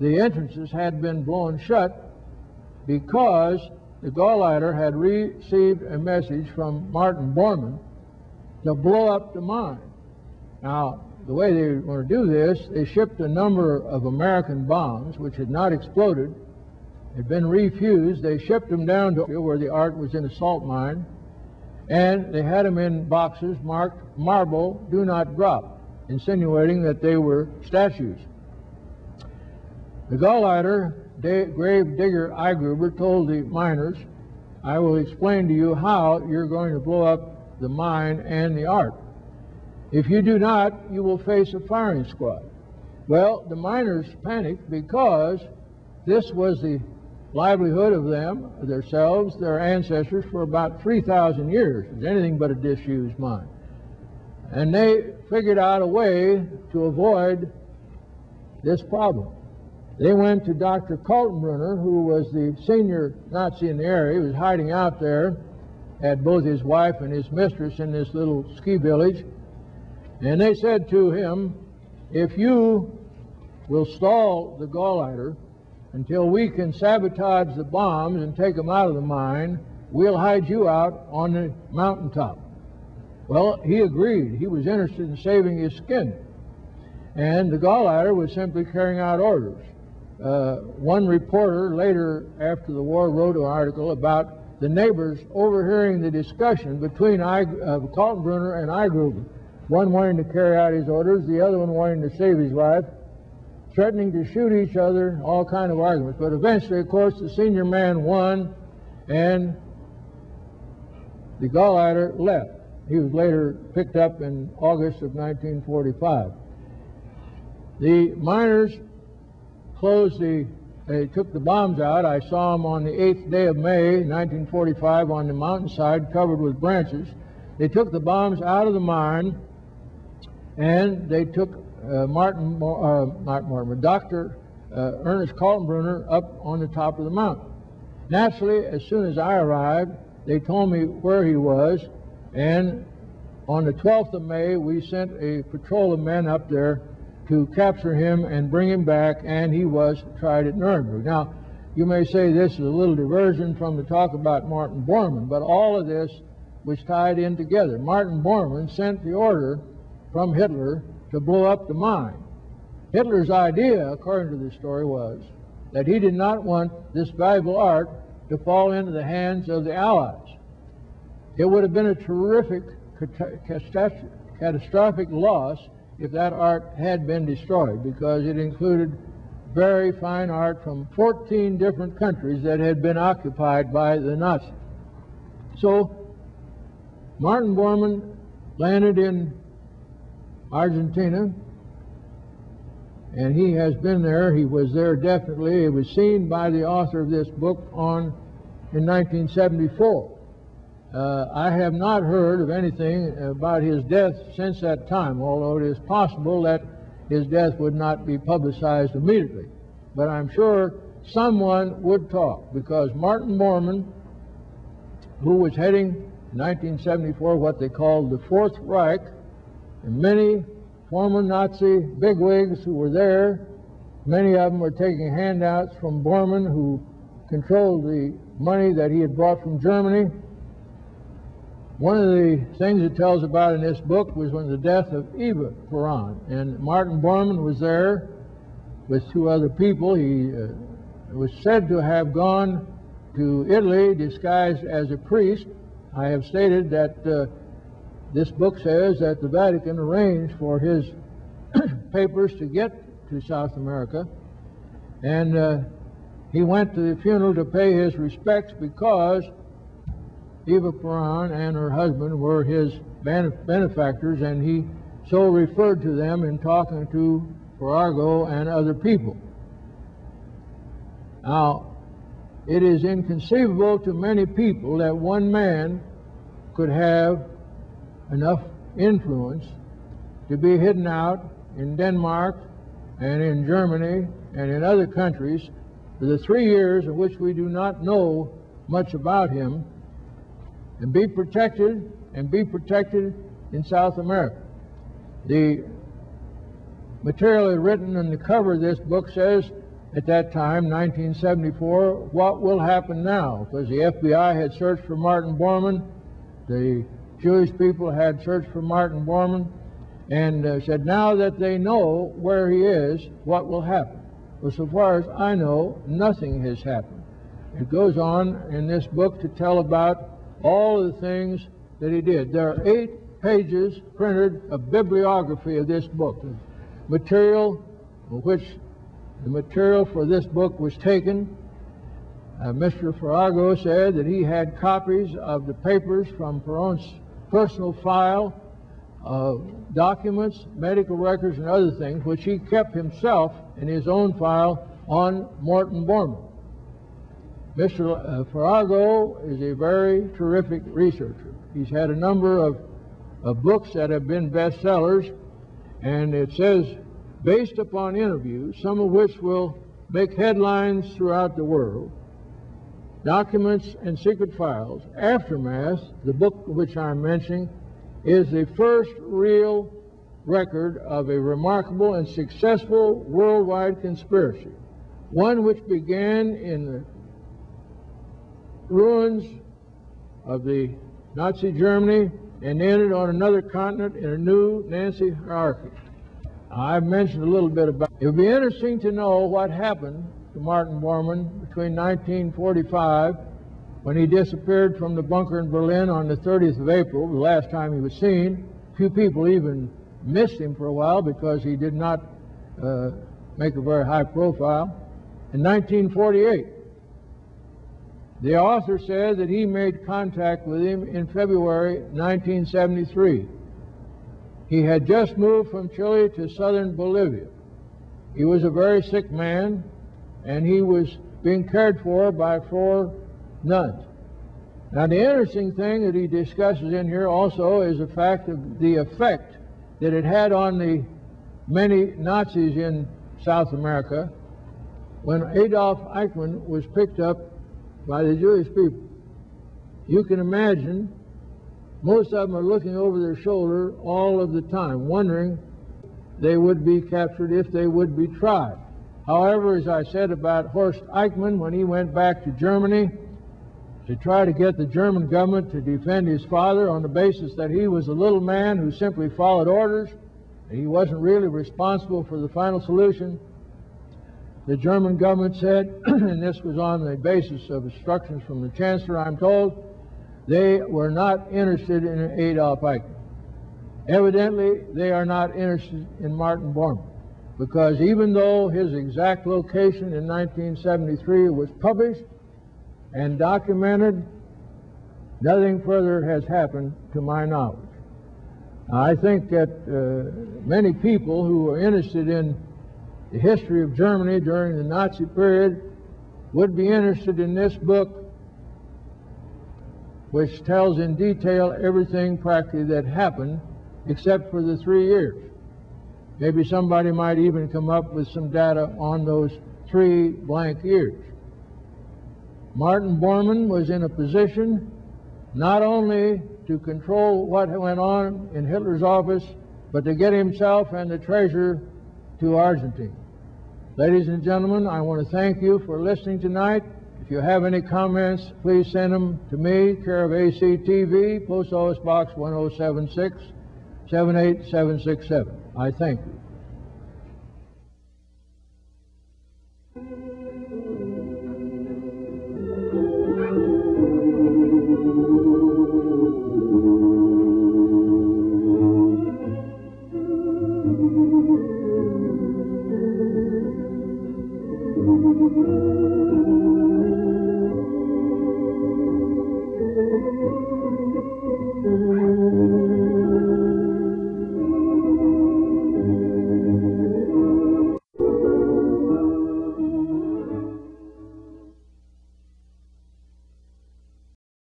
the entrances had been blown shut because the Gauleiter had received a message from Martin Bormann to blow up the mine. Now, the way they were going to do this, they shipped a number of American bombs which had not exploded, had been refused. They shipped them down to where the art was in a salt mine, and they had them in boxes marked "Marble, do not drop," insinuating that they were statues. The Gauleiter, grave digger Eigruber, told the miners, "I will explain to you how you're going to blow up the mine and the art. If you do not, you will face a firing squad." Well, the miners panicked because this was the livelihood of them, themselves, their ancestors for about 3,000 years. It was anything but a disused mine. And they figured out a way to avoid this problem. They went to Dr. Kaltenbrunner, who was the senior Nazi in the area. He was hiding out there, had both his wife and his mistress in this little ski village. And they said to him, "If you will stall the Gauleiter until we can sabotage the bombs and take them out of the mine, we'll hide you out on the mountaintop." Well, he agreed. He was interested in saving his skin. And the Gauleiter was simply carrying out orders. One reporter later, after the war, wrote an article about the neighbors overhearing the discussion between Kaltenbrunner and Eigruber. One wanting to carry out his orders, the other one wanting to save his life, threatening to shoot each other, all kind of arguments. But eventually, of course, the senior man won, and the Gauleiter left. He was later picked up in August of 1945. The miners they took the bombs out. I saw them on the 8th day of May, 1945, on the mountainside covered with branches. They took the bombs out of the mine, and they took Dr. Ernest Kaltenbrunner up on the top of the mountain. Naturally, as soon as I arrived, they told me where he was, and on the 12th of May, we sent a patrol of men up there to capture him and bring him back, and he was tried at Nuremberg. Now, you may say this is a little diversion from the talk about Martin Bormann, but all of this was tied in together. Martin Bormann sent the order from Hitler to blow up the mine. Hitler's idea, according to the story, was that he did not want this valuable art to fall into the hands of the Allies. It would have been a terrific, catastrophic loss if that art had been destroyed, because it included very fine art from 14 different countries that had been occupied by the Nazis. So Martin Bormann landed in Argentina, and he has been there. He was there definitely. It was seen by the author of this book in 1974. I have not heard of anything about his death since that time, although it is possible that his death would not be publicized immediately. But I'm sure someone would talk, because Martin Bormann, who was heading in 1974 what they called the Fourth Reich, and many former Nazi bigwigs who were there, many of them were taking handouts from Bormann, who controlled the money that he had brought from Germany. One of the things it tells about in this book was when the death of Eva Peron, and Martin Bormann was there with two other people. He was said to have gone to Italy disguised as a priest. I have stated that this book says that the Vatican arranged for his papers to get to South America, and he went to the funeral to pay his respects because Eva Peron and her husband were his benefactors, and he so referred to them in talking to Farrago and other people. Now, it is inconceivable to many people that one man could have enough influence to be hidden out in Denmark and in Germany and in other countries for the 3 years in which we do not know much about him, and be protected in South America. The material written on the cover of this book says at that time, 1974, what will happen now? Because the FBI had searched for Martin Bormann, the Jewish people had searched for Martin Bormann, and said, now that they know where he is, what will happen? Well, so far as I know, nothing has happened. It goes on in this book to tell about all of the things that he did. There are 8 pages printed of bibliography of this book, material which the material for this book was taken. Mr. Farrago said that he had copies of the papers from Perón's personal file, documents, medical records, and other things, which he kept himself in his own file on Martin Bormann. Mr. Farrago is a very terrific researcher. He's had a number of books that have been bestsellers, and it says, based upon interviews, some of which will make headlines throughout the world, Documents and Secret Files, Aftermath, the book which I'm mentioning, is the first real record of a remarkable and successful worldwide conspiracy, one which began in the ruins of the Nazi Germany and ended on another continent in a new Nazi hierarchy. I've mentioned a little bit about it. It would be interesting to know what happened to Martin Bormann between 1945, when he disappeared from the bunker in Berlin on the 30th of April, the last time he was seen. Few people even missed him for a while because he did not make a very high profile. In 1948, the author said that he made contact with him in February 1973. He had just moved from Chile to southern Bolivia. He was a very sick man, and he was being cared for by 4 nuns. Now, the interesting thing that he discusses in here also is the fact of the effect that it had on the many Nazis in South America when Adolf Eichmann was picked up by the Jewish people. You can imagine most of them are looking over their shoulder all of the time, wondering they would be captured if they would be tried. However, as I said about Horst Eichmann, when he went back to Germany to try to get the German government to defend his father on the basis that he was a little man who simply followed orders, and he wasn't really responsible for the final solution, the German government said, and this was on the basis of instructions from the Chancellor, I'm told, they were not interested in Adolf Eichmann. Evidently, they are not interested in Martin Bormann, because even though his exact location in 1973 was published and documented, nothing further has happened to my knowledge. I think that many people who are interested in the history of Germany during the Nazi period would be interested in this book, which tells in detail everything practically that happened except for the 3 years. Maybe somebody might even come up with some data on those 3 blank years. Martin Bormann was in a position not only to control what went on in Hitler's office, but to get himself and the treasure to Argentina. Ladies and gentlemen, I want to thank you for listening tonight. If you have any comments, please send them to me, care of ACTV, Post Office Box 1076, 78767. I thank you.